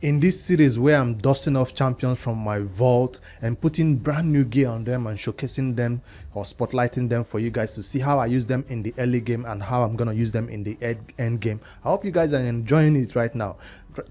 In this series where I'm dusting off champions from my vault and putting brand new gear on them and showcasing them or spotlighting them for you guys to see how I use them in the early game and how I'm gonna use them in the end game. I hope you guys are enjoying it right now.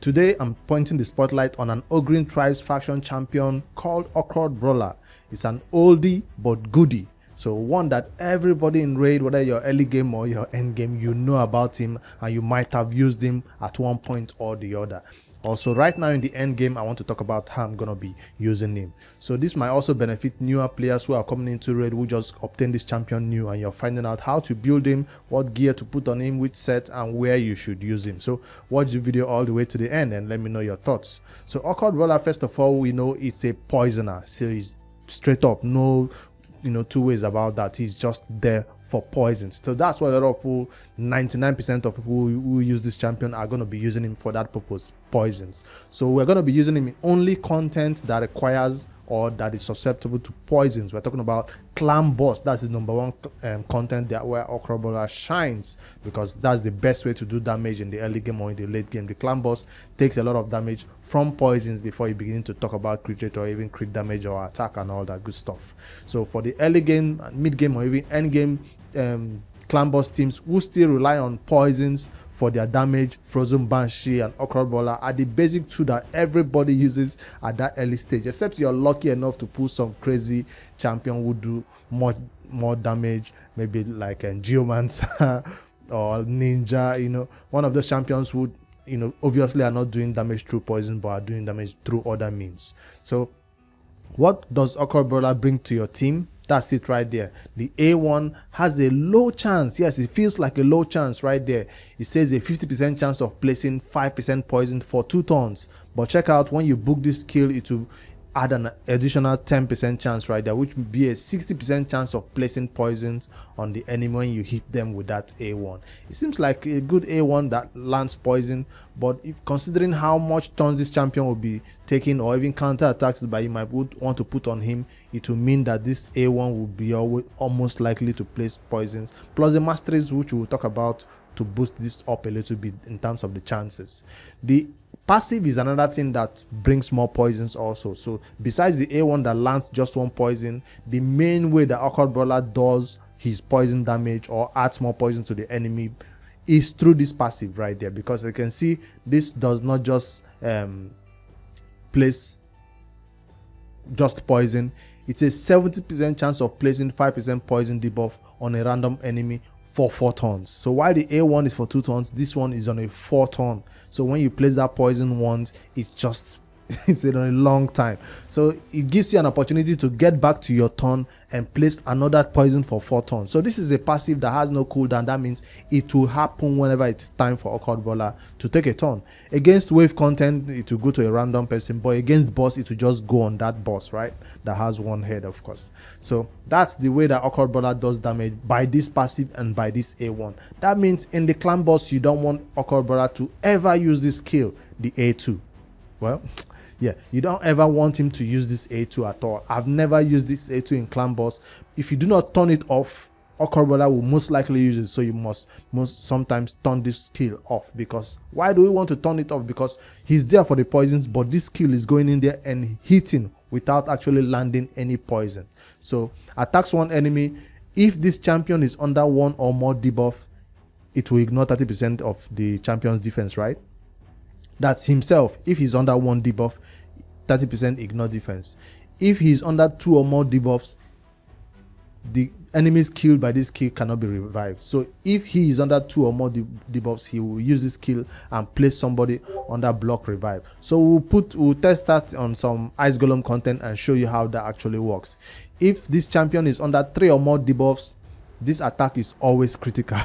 Today I'm pointing the spotlight on an Ogre Tribes faction champion called Occult Brawler. It's an oldie but goodie. So one that everybody in raid, whether your early game or your end game, you know about him and you might have used him at one point or the other. Also, right now in the end game, I want to talk about how I'm gonna be using him. So this might also benefit newer players who are coming into raid, who just obtained this champion new, and you're finding out how to build him, what gear to put on him, which set, and where you should use him. So watch the video all the way to the end and let me know your thoughts. So Occult Brawler, first of all, we know it's a poisoner. So he's straight up, no two ways about that. He's just there for poisons. So that's why a lot of people, 99% of people who use this champion are going to be using him for that purpose, poisons. So we're going to be using him in only content that requires or that is susceptible to poisons. We're talking about clan boss. That's the number one content that where Occult Brawler shines, because that's the best way to do damage in the early game or in the late game. The clan boss takes a lot of damage from poisons before you begin to talk about crit rate or even crit damage or attack and all that good stuff. So for the early game, mid game, or even end game clan boss teams who still rely on poisons for their damage, Frozen Banshee and Occult Brawler are the basic two that everybody uses at that early stage, except you're lucky enough to pull some crazy champion who do more damage, maybe like Geomancer or Ninja. One of those champions who obviously are not doing damage through poison but are doing damage through other means. So what does Occult Brawler bring to your team? That's it right there. The A1 has a low chance. Yes, it feels like a low chance right there. It says a 50% chance of placing 5% poison for 2 turns. But check out, when you book this skill, it will add an additional 10% chance right there, which would be a 60% chance of placing poisons on the enemy when you hit them with that A1. It seems like a good A1 that lands poison, but if considering how much turns this champion will be taking or even counter attacks by you might want to put on him, it will mean that this A1 will be almost likely to place poisons, plus the masteries, which we'll talk about to boost this up a little bit in terms of the chances. The passive is another thing that brings more poisons also. So besides the A1 that lands just one poison, the main way that Occult Brawler does his poison damage or adds more poison to the enemy is through this passive right there, because you can see this does not just place just poison. It's a 70% chance of placing 5% poison debuff on a random enemy for 4 turns. So while the A1 is for 2 turns, this one is on a 4 turn. So when you place that poison once, it's just it's a long time. So it gives you an opportunity to get back to your turn and place another poison for 4 turns. So this is a passive that has no cooldown. That means it will happen whenever it's time for Occult Brawler to take a turn. Against wave content, it will go to a random person, but against boss, it will just go on that boss, right? That has one head, of course. So that's the way that Occult Brawler does damage, by this passive and by this A1. That means in the clan boss, you don't want Occult Brawler to ever use this skill, the A2. Well, yeah, you don't ever want him to use this A2 at all. I've never used this A2 in clan boss. If you do not turn it off, Occult Brawler will most likely use it. So you must sometimes turn this skill off. Because why do we want to turn it off? Because he's there for the poisons, but this skill is going in there and hitting without actually landing any poison. So attacks one enemy. If this champion is under 1 or more debuff, it will ignore 30% of the champion's defense, right? That's himself. If he's under 1 debuff, 30% ignore defense. If he's under 2 or more debuffs, the enemies killed by this skill cannot be revived. So if he is under 2 or more debuffs, he will use this skill and place somebody under block revive. So we'll test that on some Ice Golem content and show you how that actually works. If this champion is under 3 or more debuffs, this attack is always critical.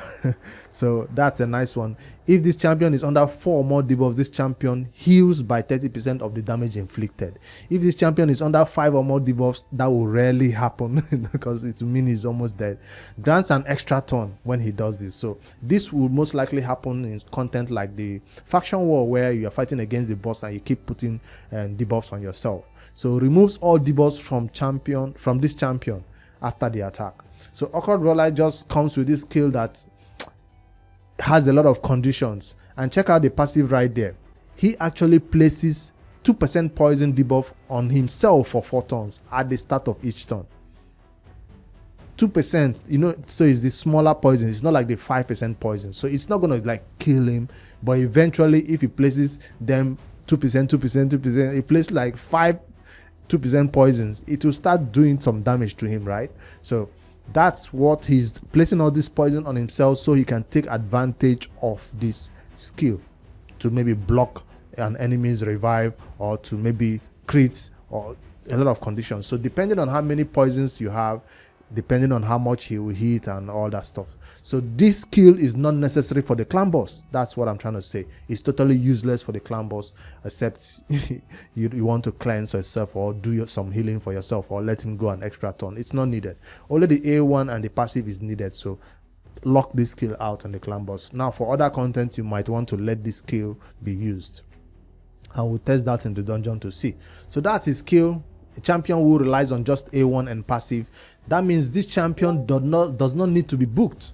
So that's a nice one. If this champion is under 4 or more debuffs, this champion heals by 30% of the damage inflicted. If this champion is under 5 or more debuffs, that will rarely happen because it will mean he's almost dead. Grants an extra turn when he does this. So this will most likely happen in content like the faction war, where you are fighting against the boss and you keep putting debuffs on yourself. So removes all debuffs from this champion after the attack. So Occult Brawler just comes with this skill that has a lot of conditions. And check out the passive right there. he actually places 2% poison debuff on himself for 4 turns at the start of each turn. 2%, you know, so it's the smaller poison. It's not like the 5% poison. So it's not going to like kill him, but eventually if he places them 2%, he places like 2% poisons, it will start doing some damage to him, right? So that's what he's placing all this poison on himself, so he can take advantage of this skill to maybe block an enemy's revive, or to maybe crit, or a lot of conditions. So depending on how many poisons you have, depending on how much he will hit and all that stuff. So this skill is not necessary for the clan boss. That's what I'm trying to say. It's totally useless for the clan boss, except you want to cleanse yourself or do some healing for yourself, or let him go an extra turn. It's not needed. Only the A1 and the passive is needed. So lock this skill out on the clan boss. Now for other content, you might want to let this skill be used. I will test that in the dungeon to see. So that's his skill. A champion who relies on just A1 and passive. That means this champion does not need to be booked.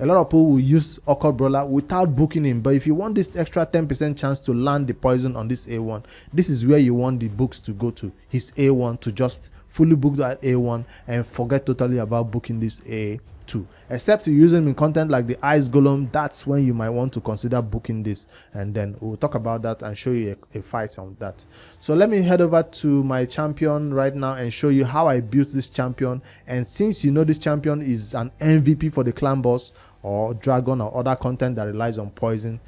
A lot of people will use Occult Brawler without booking him, but if you want this extra 10% chance to land the poison on this A1, this is where you want the books to go to. His A1, to just fully book that A1 and forget totally about booking this A2. Except you use them in content like the Ice Golem, that's when you might want to consider booking this, and then we'll talk about that and show you a fight on that. So let me head over to my champion right now and show you how I built this champion. And since you know this champion is an MVP for the clan boss or dragon or other content that relies on poison,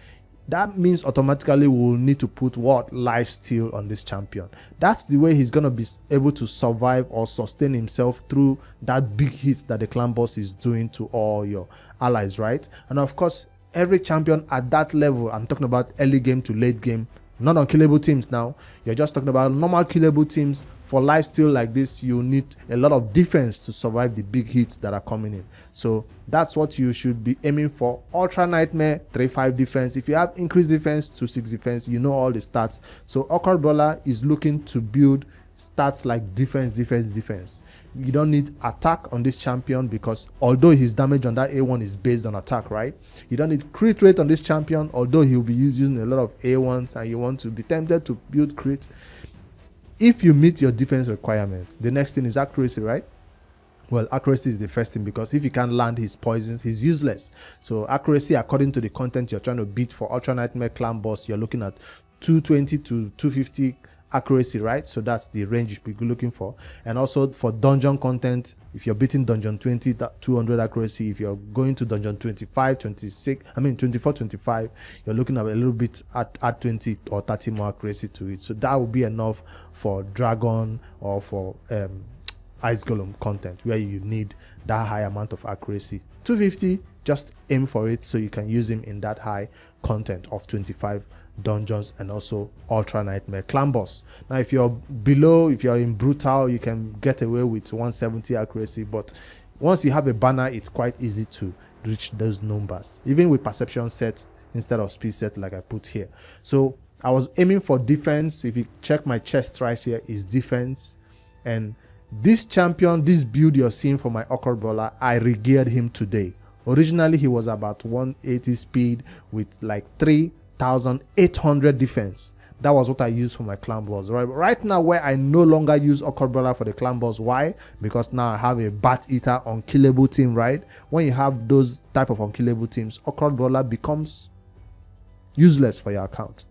that means automatically we'll need to put what? Lifesteal on this champion. That's the way he's going to be able to survive or sustain himself through that big hits that the clan boss is doing to all your allies, right? And of course, every champion at that level, I'm talking about early game to late game, not unkillable teams now, you're just talking about normal killable teams. For lifesteal like this, you need a lot of defense to survive the big hits that are coming in. So that's what you should be aiming for. Ultra Nightmare 3-5 defense. If you have increased defense to 6 defense, you know all the stats. So Occult Brawler is looking to build stats like defense. You don't need attack on this champion, because although his damage on that A1 is based on attack, right? You don't need crit rate on this champion, although he'll be using a lot of A1s and you want to be tempted to build crit. If you meet your defense requirements, the next thing is accuracy, right? Well, accuracy is the first thing, because if you can't land his poisons, he's useless. So accuracy, according to the content you're trying to beat for Ultra Nightmare clan boss, you're looking at 220 to 250 accuracy, right? So that's the range you should be looking for. And also for dungeon content, if you're beating dungeon 20, 200 accuracy. If you're going to dungeon 24, 25, you're looking at a little bit at 20 or 30 more accuracy to it. So that will be enough for dragon or for Ice Golem content, where you need that high amount of accuracy. 250, just aim for it so you can use him in that high content of 25 dungeons and also Ultra Nightmare clan boss. Now if you're below, if you're in brutal, you can get away with 170 accuracy, but once you have a banner, it's quite easy to reach those numbers, even with perception set instead of speed set like I put here. So I was aiming for defense. If you check my chest right here, is defense. And this champion, this build you're seeing for my Occult Brawler, I regeared him today. Originally he was about 180 speed with like 3,800 defense. That was what I used for my clan boss. Right now, where I no longer use Occult Brawler for the clan boss. Why? Because now I have a Bat Eater unkillable team, right? When you have those type of unkillable teams, Occult Brawler becomes useless for your account.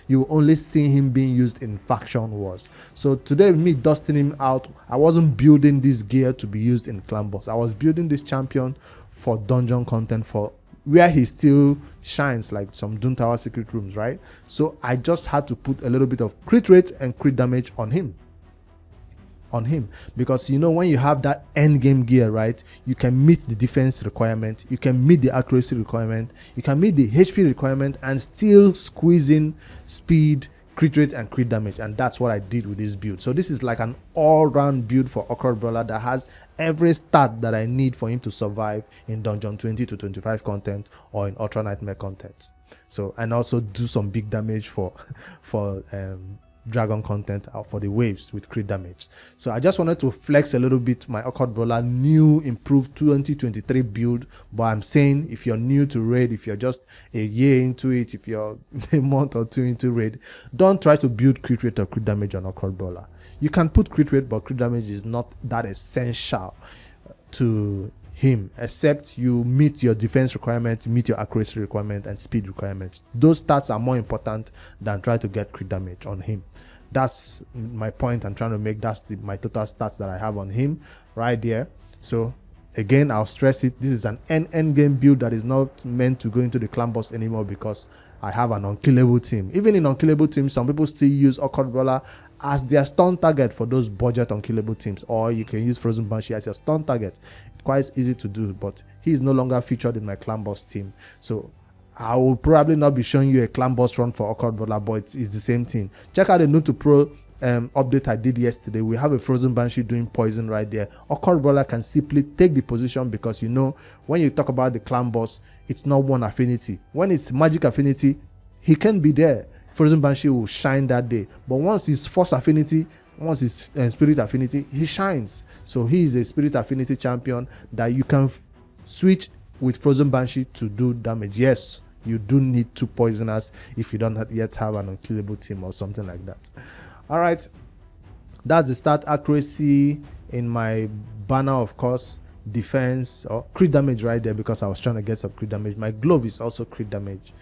You only see him being used in faction wars. So today, me dusting him out, I wasn't building this gear to be used in clan boss. I was building this champion for dungeon content, for where he still shines, like some Doom Tower secret rooms, right? So I just had to put a little bit of crit rate and crit damage on him. Because you know, when you have that end game gear, right, you can meet the defense requirement, you can meet the accuracy requirement, you can meet the HP requirement, and still squeeze in speed, crit rate, and crit damage. And that's what I did with this build. So this is like an all-round build for Occult Brawler that has every stat that I need for him to survive in dungeon 20 to 25 content or in Ultra Nightmare content. So, and also do some big damage for dragon content for the waves with crit damage. So I just wanted to flex a little bit my Occult Brawler new improved 2023 build. But I'm saying, if you're new to raid, if you're just a year into it, if you're a month or two into raid, don't try to build crit rate or crit damage on Occult Brawler. You can put crit rate, but crit damage is not that essential to him, except you meet your defense requirement, meet your accuracy requirement, and speed requirements. Those stats are more important than try to get crit damage on him. That's my point I'm trying to make. That's my total stats that I have on him right there. So again, I'll stress it, this is an end game build that is not meant to go into the clan boss anymore, because I have an unkillable team. Even in unkillable teams, some people still use Occult Brawler as their stun target for those budget unkillable teams, or you can use Frozen Banshee as your stun target. It's quite easy to do, but he is no longer featured in my clan boss team. So I will probably not be showing you a clan boss run for Occult Brawler, but it's the same thing. Check out the Noob to Pro update I did yesterday. We have a Frozen Banshee doing poison right there. Occult Brawler can simply take the position, because you know, when you talk about the clan boss, it's not one affinity. When it's magic affinity, he can be there. Frozen Banshee will shine that day. But once it's force affinity, once it's spirit affinity, he shines. So he is a spirit affinity champion that you can switch with Frozen Banshee to do damage. Yes, you do need 2 poisoners if you don't yet have an unkillable team or something like that. All right, that's the start accuracy in my banner, of course. Defense or crit damage right there, because I was trying to get some crit damage. My glove is also crit damage.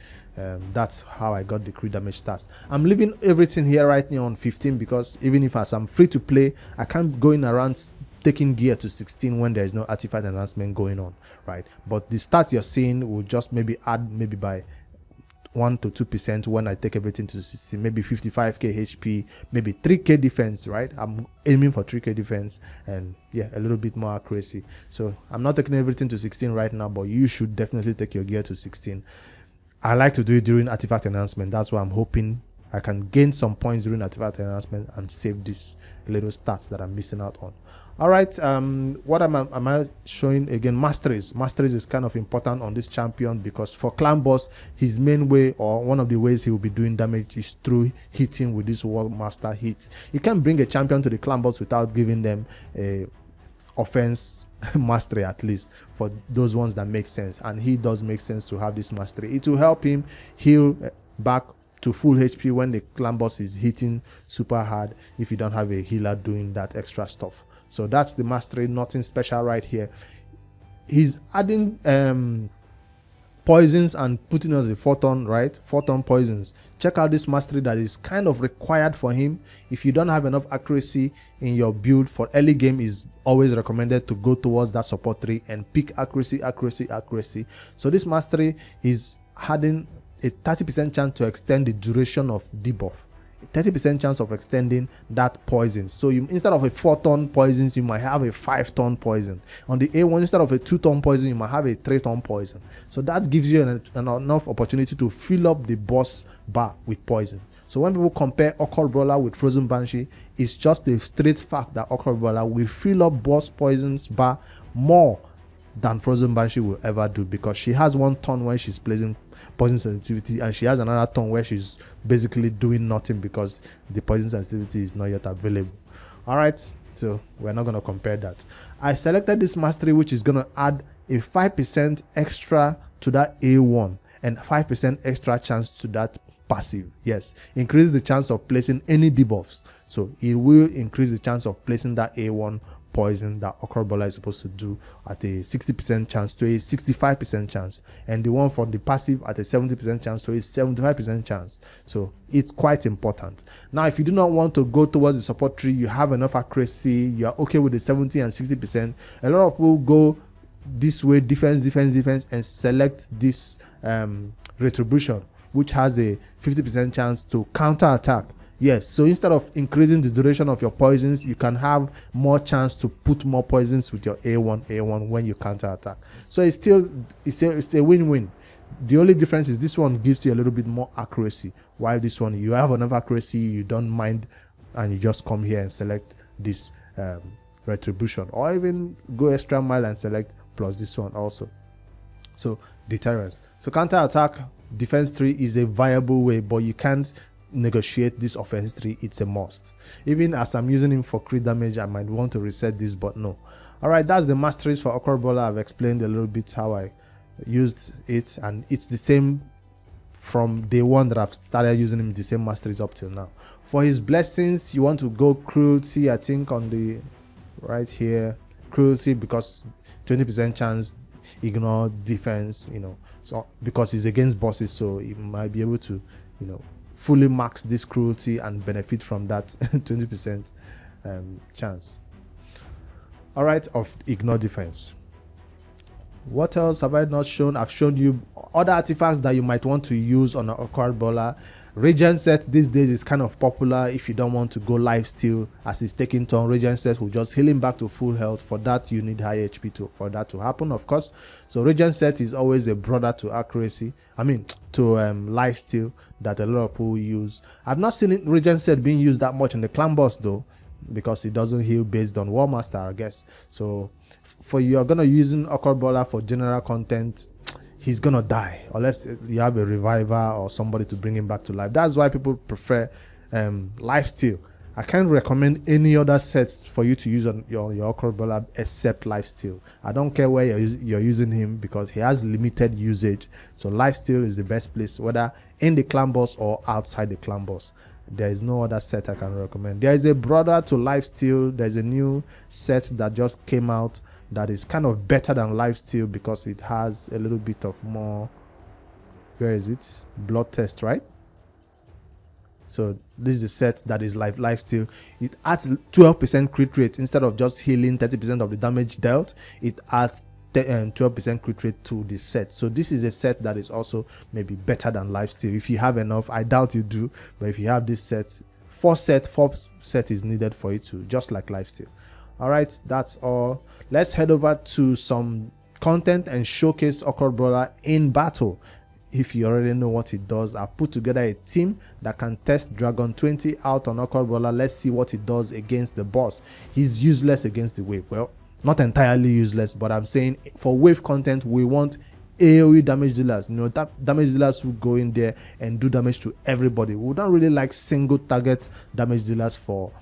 That's how I got the crit damage stats. I'm leaving everything here right now on 15, because even if as I'm free to play, I can't go in around taking gear to 16 when there is no artifact enhancement going on, right? But the stats you're seeing will just maybe add maybe by 1 to 2% when I take everything to 16, maybe 55k HP, maybe 3k defense, right? I'm aiming for 3k defense, and yeah, a little bit more accuracy. So I'm not taking everything to 16 right now, but you should definitely take your gear to 16. I like to do it during artifact enhancement. That's why I'm hoping I can gain some points during artifact enhancement and save these little stats that I'm missing out on. All right, what am I showing again? Masteries. Masteries is kind of important on this champion, because for clan boss, his main way, or one of the ways he will be doing damage, is through hitting with this World Master hits. You can bring a champion to the clan boss without giving them a offense mastery, at least for those ones that make sense, and he does make sense to have this mastery. It will help him heal back to full HP when the clan boss is hitting super hard, if you don't have a healer doing that extra stuff. So that's the mastery, nothing special right here. He's adding poisons and putting us a 4-ton, right? 4-ton poisons. Check out this mastery that is kind of required for him. If you don't have enough accuracy in your build for early game, is always recommended to go towards that support tree and pick accuracy, accuracy, accuracy. So this mastery is adding a 30% chance to extend the duration of debuff. 30% chance of extending that poison. So you, instead of a 4-ton poisons, you might have a 5-ton poison. On the A1, instead of a 2-ton poison, you might have a 3-ton poison. So that gives you enough opportunity to fill up the boss bar with poison. So when people compare Occult Brawler with Frozen Banshee, it's just a straight fact that Occult Brawler will fill up boss poisons bar more than Frozen Banshee will ever do, because she has 1 ton when she's placing poison sensitivity, and she has another ton where she's basically doing nothing because the poison sensitivity is not yet available. All right, so we're not going to compare that. I selected this mastery, which is going to add a 5% extra to that A1 and 5% extra chance to that passive. Yes, increase the chance of placing any debuffs. So it will increase the chance of placing that A1 poison that Occult Brawler is supposed to do at a 60% chance to a 65% chance, and the one for the passive at a 70% chance to a 75% chance. So it's quite important. Now, if you do not want to go towards the support tree, you have enough accuracy, you are okay with the 70 and 60%. A lot of people go this way, defense, defense, defense, and select this retribution, which has a 50% chance to counter attack. Yes, so instead of increasing the duration of your poisons, you can have more chance to put more poisons with your A1 when you counter attack. So it's a win-win. The only difference is this one gives you a little bit more accuracy, while this one, you have enough accuracy, you don't mind, and you just come here and select this retribution, or even go extra mile and select plus this one also. So deterrence. So counter attack, defense 3 is a viable way, but you can't negotiate this offense 3, it's a must. Even as I'm using him for crit damage, I might want to reset this, but no. Alright, that's the Masteries for Occult Brawler. I've explained a little bit how I used it, and it's the same from day one that I've started using him, the same Masteries up till now. For his blessings, you want to go Cruelty, I think on the right here, Cruelty, because 20% chance ignore defense, you know, so because he's against bosses, so he might be able to, you know, fully max this Cruelty and benefit from that 20% chance. All right, of ignore defense. What else have I not shown? I've shown you other artifacts that you might want to use on an Occult Brawler. Regen set these days is kind of popular if you don't want to go Lifesteal as he's taking turn. Regen set will just heal him back to full health. For that, you need high HP for that to happen, of course. So Regen set is always a brother to accuracy. I mean, to Lifesteal that a lot of people use. I've not seen Regen set being used that much in the clan boss though, because it doesn't heal based on War Master, I guess. So for you're gonna using Occult Brawler for general content, he's gonna die unless you have a reviver or somebody to bring him back to life. That's why people prefer Lifesteal. I can't recommend any other sets for you to use on your Occult Brawler except Lifesteal. I don't care where you're using him because he has limited usage. So Lifesteal is the best place, whether in the clan boss or outside the clan boss. There is no other set I can recommend. There is a brother to Lifesteal. There's a new set that just came out that is kind of better than Lifesteal because it has a little bit of more, where is it, blood test, right? So this is the set that is like Lifesteal. It adds 12% crit rate. Instead of just healing 30% of the damage dealt, it adds 12% crit rate to the set. So this is a set that is also maybe better than Lifesteal if you have enough. I doubt you do, but if you have this set, 4 set is needed for it to, just like Lifesteal. All right, that's all. Let's head over to some content and showcase Occult Brawler in battle. If you already know what it does, I've put together a team that can test Dragon 20 out on Occult Brawler. Let's see what it does against the boss. He's useless against the wave. Well, not entirely useless, but I'm saying for wave content, we want AoE damage dealers. You know, damage dealers who go in there and do damage to everybody. We don't really like single target damage dealers for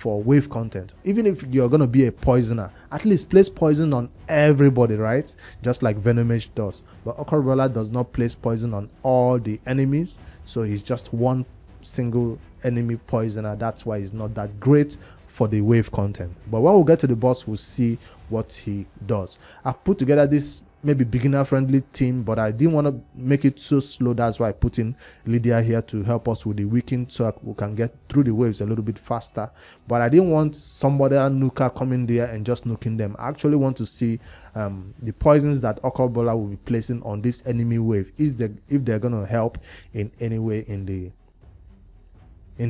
wave content. Even if you're gonna be a poisoner, at least place poison on everybody, right? Just like Venomage does. But Occult Brawler does not place poison on all the enemies, so he's just one single enemy poisoner. That's why he's not that great for the wave content. But when we get to the boss, we'll see what he does. I've put together this maybe beginner friendly team, but I didn't want to make it so slow. That's why I put in Lydia here to help us with the weaken so we can get through the waves a little bit faster. But I didn't want somebody nuker coming there and just nuking them. I actually want to see the poisons that Occult Brawler will be placing on this enemy wave, if they're going to help in any way in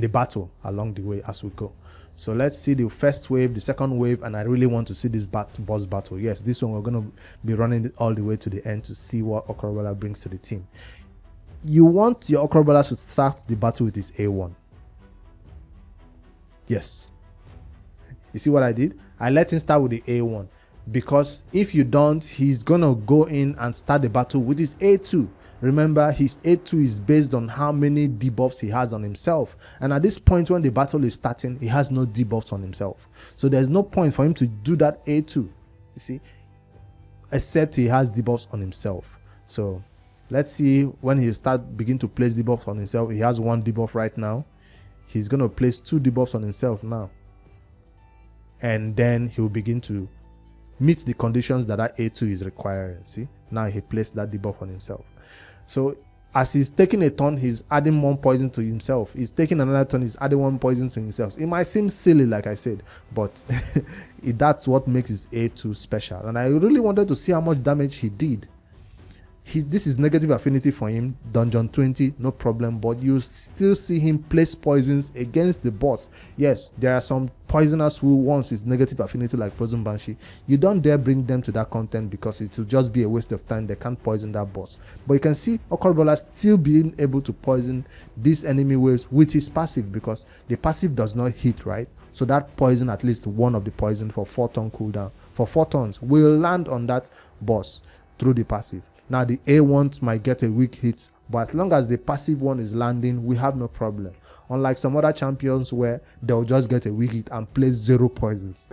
the battle along the way as we go. So let's see the first wave, the second wave, and I really want to see this boss battle. Yes, this one we're going to be running it all the way to the end to see what Occult Brawler brings to the team. You want your Occult Brawler to start the battle with his A1. Yes. You see what I did? I let him start with the A1 because if you don't, he's going to go in and start the battle with his A2. Remember, his A2 is based on how many debuffs he has on himself. And at this point when the battle is starting, he has no debuffs on himself. So there's no point for him to do that A2, you see, except he has debuffs on himself. So let's see when he begin to place debuffs on himself. He has 1 debuff right now. He's going to place 2 debuffs on himself now. And then he'll begin to meet the conditions that A2 is requiring. See, now he placed that debuff on himself. So as he's taking a turn, he's adding 1 poison to himself. He's taking another turn, he's adding 1 poison to himself. It might seem silly, like I said, but that's what makes his A2 special. And I really wanted to see how much damage he did. This is negative affinity for him, dungeon 20, no problem, but you still see him place poisons against the boss. Yes, there are some poisoners who wants his negative affinity like Frozen Banshee. You don't dare bring them to that content because it will just be a waste of time. They can't poison that boss. But you can see Occult Brawler still being able to poison these enemy waves with his passive because the passive does not hit, right? So that poison, at least one of the poison for 4 turn cooldown, for 4 turns, will land on that boss through the passive. Now the A1s might get a weak hit But as long as the passive one is landing, we have no problem. Unlike some other champions where they'll just get a weak hit and place 0 poisons.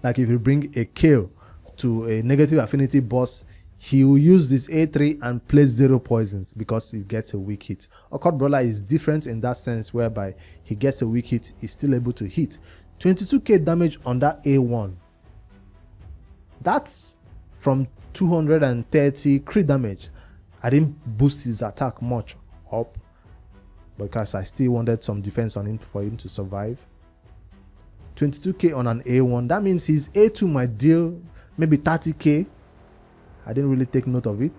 Like if you bring a kill to a negative affinity boss, he will use this A3 and place 0 poisons because he gets a weak hit. Occult Brawler is different in that sense, whereby he gets a weak hit, he's still able to hit. 22k damage on that A1. That's from 230 crit damage. I didn't boost his attack much up because I still wanted some defense on him for him to survive. 22k on an A1. That means his A2 might deal maybe 30k. I didn't really take note of it.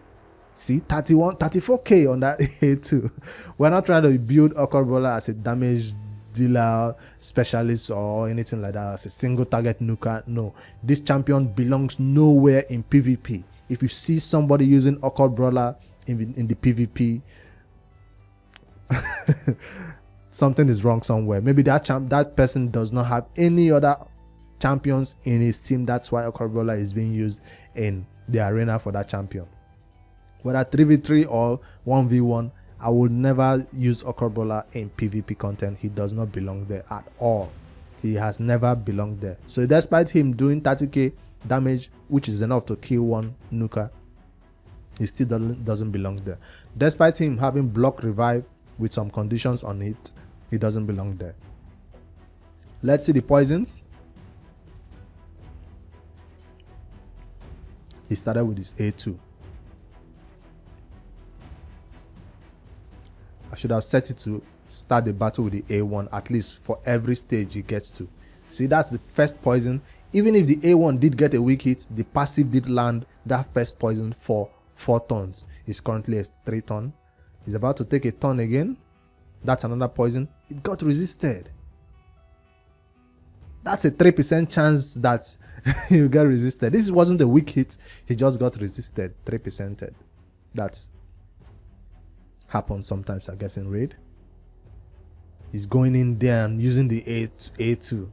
See, 34k on that A2. We're not trying to build Occult Brawler as a damage dealer specialist or anything like that, as a single target nuker. No, this champion belongs nowhere in PvP. If you see somebody using Occult Brawler in the PvP, something is wrong somewhere. Maybe that person does not have any other champions in his team. That's why Occult Brawler is being used in the arena for that champion. Whether 3v3 or 1v1, I would never use Occult Brawler in PvP content. He does not belong there at all. He has never belonged there. So despite him doing 30k damage, which is enough to kill one nuker, he still doesn't belong there. Despite him having block revive with some conditions on it, he doesn't belong there. Let's see the poisons. He started with his A2. I should have set it to start the battle with the A1, at least for every stage he gets to. See, that's the first poison. Even if the A1 did get a weak hit, the passive did land that first poison for 4 turns. He's currently at 3 turn. He's about to take a turn again. That's another poison. It got resisted. That's a 3% chance that you get resisted. This wasn't a weak hit. He just got resisted. 3%. That happens sometimes, I guess, in raid. He's going in there and using the A2.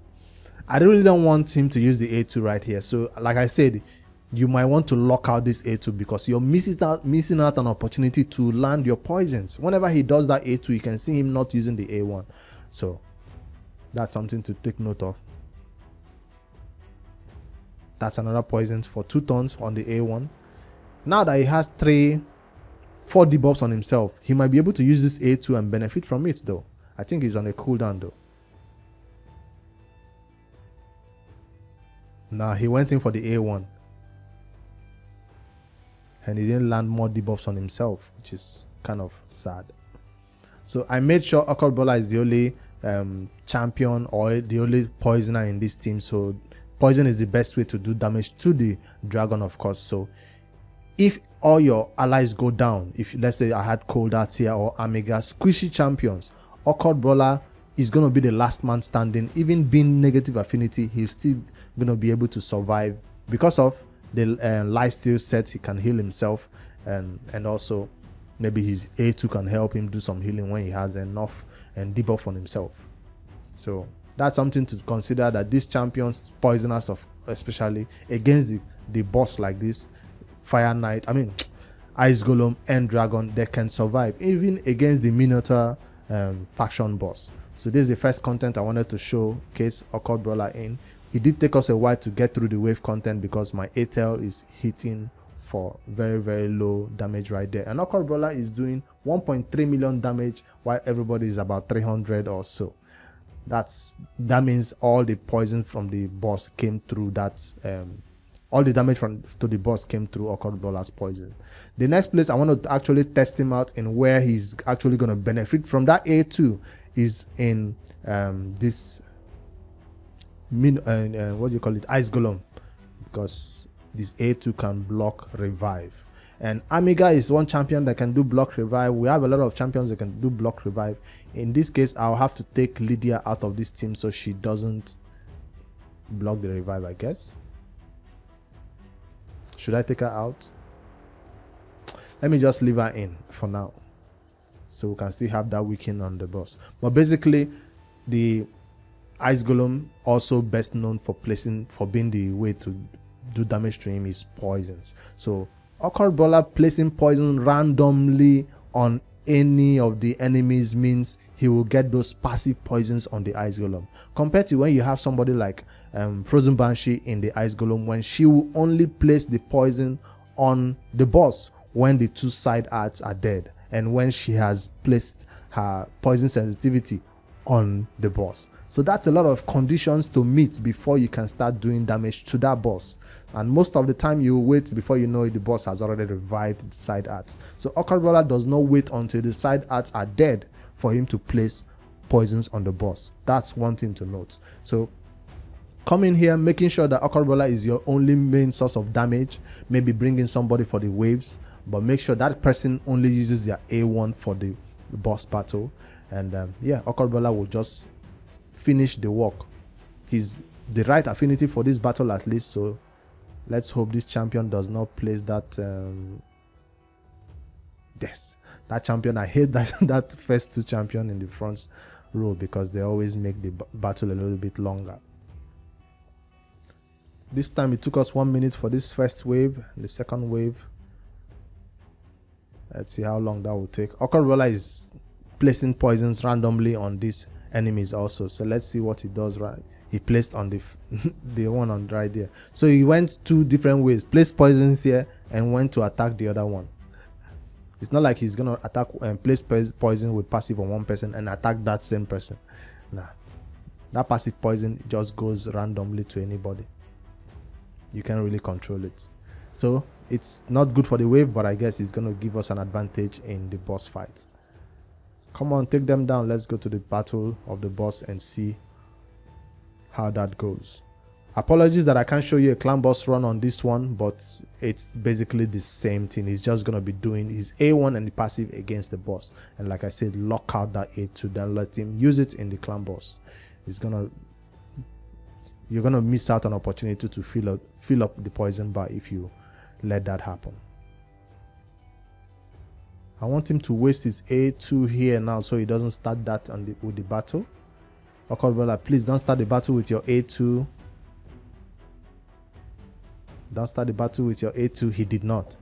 I really don't want him to use the A2 right here. So, like I said, you might want to lock out this A2 because you're missing out an opportunity to land your poisons. Whenever he does that A2, you can see him not using the A1. So, that's something to take note of. That's another poison for 2 turns on the A1. Now that he has 4 debuffs on himself, he might be able to use this A2 and benefit from it though. I think he's on a cooldown though. Now he went in for the A1. And he didn't land more debuffs on himself, which is kind of sad. So I made sure Occult Brawler is the only champion or the only poisoner in this team. So poison is the best way to do damage to the dragon, of course. So if all your allies go down, if let's say I had Cold Art here or Amiga, squishy champions, Occult Brawler is going to be the last man standing. Even being negative affinity, he's still going to be able to survive because of the lifesteal set. He can heal himself, and also maybe his A2 can help him do some healing when he has enough and debuff on himself. So that's something to consider, that these champions, poisoners of especially against the boss like this, Fire Knight, Ice Golem and Dragon, they can survive even against the Minotaur faction boss. So this is the first content I wanted to showcase Occult Brawler in. It did take us a while to get through the wave content because my ATL is hitting for very, very low damage right there. And Occult Brawler is doing 1.3 million damage while everybody is about 300 or so. That means all the poison from the boss came through that. All the damage to the boss came through Occult Brawler's poison. The next place I want to actually test him out in where he's actually going to benefit from that A2 is in this what do you call it, Ice Golem, because this A2 can block revive. And Amiga is one champion that can do block revive. We have a lot of champions that can do block revive. In this case, I'll have to take Lydia out of this team so she doesn't block the revive, I guess. Should I take her out? Let me just leave her in for now, so we can still have that weekend on the boss. But basically, the Ice Golem, also best known for being the way to do damage to him, is poisons. So Occult Brawler placing poison randomly on any of the enemies means he will get those passive poisons on the Ice Golem, compared to when you have somebody like Frozen Banshee in the Ice Golem, when she will only place the poison on the boss when the two side arts are dead, and when she has placed her poison sensitivity on the boss. So that's a lot of conditions to meet before you can start doing damage to that boss, and most of the time you wait before you know it, the boss has already revived the side arts. So Occult Brawler does not wait until the side arts are dead for him to place poisons on the boss. That's one thing to note. So come in here making sure that Occult Brawler is your only main source of damage, maybe bringing somebody for the waves, but make sure that person only uses their A1 for the boss battle, and yeah, Occult Brawler will just finish the work. He's the right affinity for this battle at least, so let's hope this champion does not place that yes, that champion. I hate that first two champion in the front row because they always make the battle a little bit longer. This time it took us 1 minute for this first wave. The second wave, let's see how long that will take. Occult Brawler is placing poisons randomly on these enemies also, so let's see what he does. Right, he placed on the the one on right there, so he went two different ways, placed poisons here and went to attack the other one. It's not like he's gonna attack and place poison with passive on one person and attack that same person. Nah, that passive poison just goes randomly to anybody. You can't really control it, so it's not good for the wave, but I guess it's gonna give us an advantage in the boss fights. Come on, take them down. Let's go to the battle of the boss and see how that goes. Apologies that I can't show you a clan boss run on this one, but it's basically the same thing. He's just gonna be doing his A1 and the passive against the boss, and like I said, lock out that A2, then let him use it in the clan boss. You're gonna miss out on opportunity to fill up the poison bar if you let that happen. I want him to waste his A2 here now, so he doesn't start that with the battle. Occult Brawler, please don't start the battle with your A2. Don't start the battle with your A2. He did not.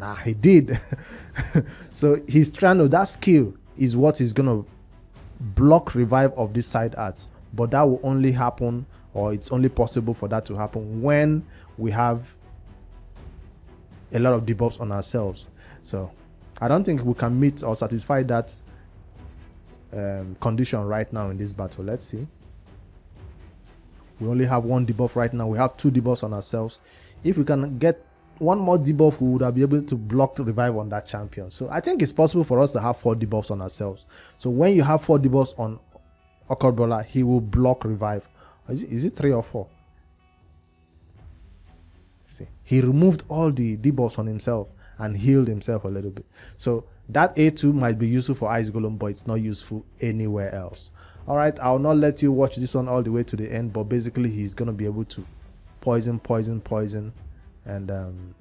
Nah, he did. So he's trying to, that skill is what is gonna block revive of this side arts, but that will only happen, or it's only possible for that to happen when we have a lot of debuffs on ourselves. So I don't think we can meet or satisfy that condition right now in this battle. Let's see. We only have one debuff right now. We have two debuffs on ourselves. If we can get one more debuff, we would be able to block the revive on that champion. So I think it's possible for us to have 4 debuffs on ourselves. So when you have 4 debuffs on Occult Brawler, he will block revive. Is it 3 or 4? See, he removed all the debuffs on himself and healed himself a little bit. So that A2 might be useful for Ice Golem, but it's not useful anywhere else. All right, I'll not let you watch this one all the way to the end, but basically he's gonna be able to poison, and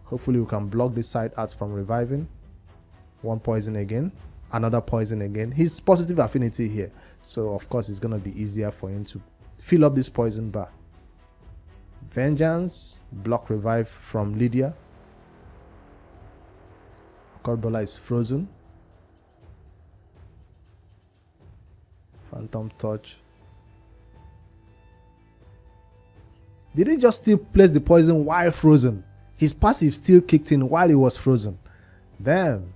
hopefully we can block this side arts from reviving. One poison again, another poison again. He's positive affinity here, so of course it's gonna be easier for him to fill up this poison bar. Vengeance, block revive from Lydia. Occult Brawler is frozen. Phantom touch. Did he just still place the poison while frozen? His passive still kicked in while he was frozen. Damn.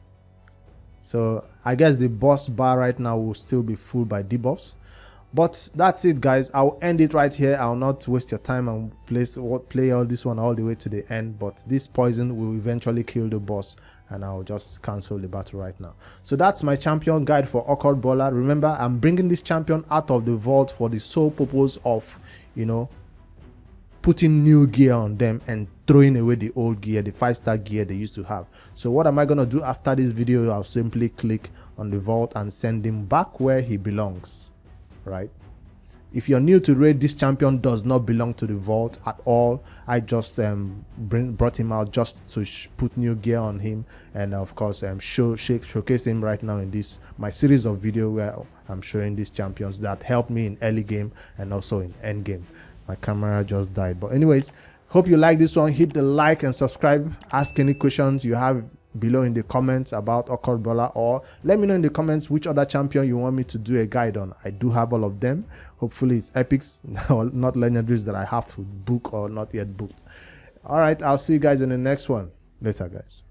So I guess the boss bar right now will still be full by debuffs. But that's it, guys. I'll end it right here. I'll not waste your time and play all this one all the way to the end. But this poison will eventually kill the boss, and I'll just cancel the battle right now. So that's my champion guide for Occult Brawler. Remember, I'm bringing this champion out of the vault for the sole purpose of, you know, putting new gear on them and throwing away the old gear, the 5-star gear they used to have. So what am I going to do after this video? I'll simply click on the vault and send him back where he belongs. Right? If you're new to raid, this champion does not belong to the vault at all. I just brought him out just to put new gear on him, and of course showcase him right now in this my series of video where I'm showing these champions that helped me in early game and also in end game. My camera just died, but anyways, Hope you like this one. Hit the like and subscribe. Ask any questions you have below in the comments about Occult Brawler, or let me know in the comments which other champion you want me to do a guide on. I do have all of them. Hopefully it's epics or not legendaries that I have to book or not yet booked. All right, I'll see you guys in the next one. Later, guys.